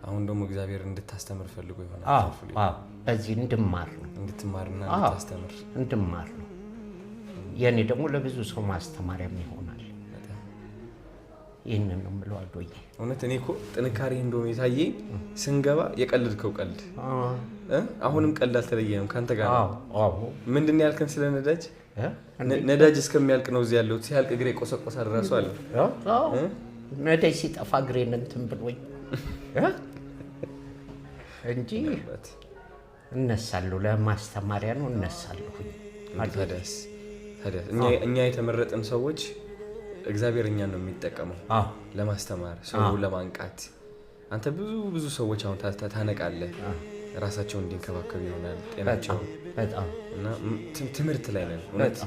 አሁን ደግሞ እግዚአብሔር እንድታስተምር ፈልጎ ይሆናል አዎ በዚህ እንድማር ነው እንድትማርና እንድታስተምር እንድማር ነው የኔ ደግሞ ለብዙ ሰው ማስተማሪያም ይሆናል ይሄንን ነው የምለው አዶዬ እውነት እኔ እኮ ጥንካሬ እንደሆነ የታየ ስንገባ የቀልድከው ቀልድ አሁንም ቀልድ አልተለየም ካንተ ጋር አዎ ምንድነው ያልከን ስለ ነዳጅ እስከሚያልቅ ነው እዚህ ያለው ሲያልቅ እግሬ ቆሰቆሳል ራሱ አለ አዎ ነዳጅ ሲጠፋ እግሬን እንትን ብሎኝ እንጂ እነሳለሁ ለማስተማሪያ ነው እነሳለሁ ታዲያስ እኛ የተመረጥን ሰዎች እግዚአብሔር እኛን ነው የሚጠቀመው ለማስተማር ሰው ለማንቃት አንተ ብዙ ሰዎች አሁን ታነቃለህ ራሳቸውን እንዲንከባከቡ ይሆናል ጤናቸው በጣም እና ትምህርት ላይ ነን እውነት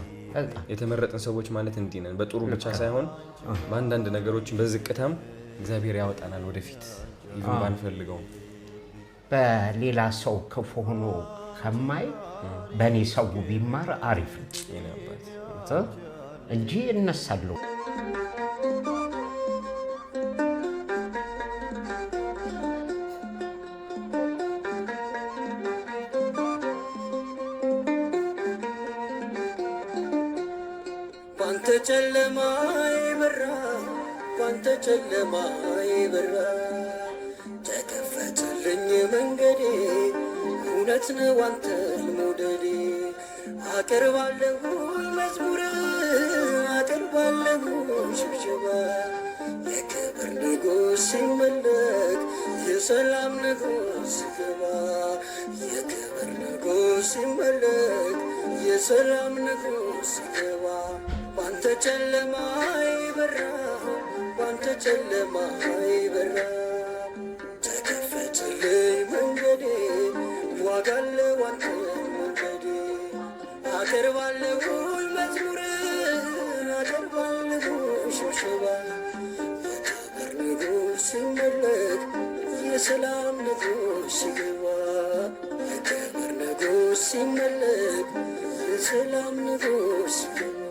የተመረጥን ሰዎች ማለት እንዲህ ነን በጥሩ ብቻ ሳይሆን በአንዳንድ ነገሮችን በዝቅታም እግዚአብሔር ያወጣናል ወደፊት ይሁን ባንፈልገው በሌላ ሰው ክፉ ሆኖ ከማይ በኔ ሰው ቢማር አሪፍ ነው እንጂ እነሳለሁ ባንተ ጨለማይ በራ ተከፈተልኝ መንገዴ እውነት ነው አንተን መውደዴ አቀርባለሁ መዝሙር አቀርባለሁ ሽብሸባ የክብር ንጉሥ ሲመለክ የሰላም ንጉሥ ሲገባ የክብር ንጉሥ ሲመለክ የሰላም ንጉሥ ሲገባ ባንተ ጨለማይ በራ በራ ተከፈተልኝ መንገዴ ዋጋለው አንተን መውደዴ አቀርባለሁ መዝሙር አቀርባለሁ ሽብሸባ የክብር ንጉሥ ሲመለክ የሰላም ንጉሥ ሲገባ የክብር ንጉሥ ሲመለክ የሰላም ንጉሥ ሲገባ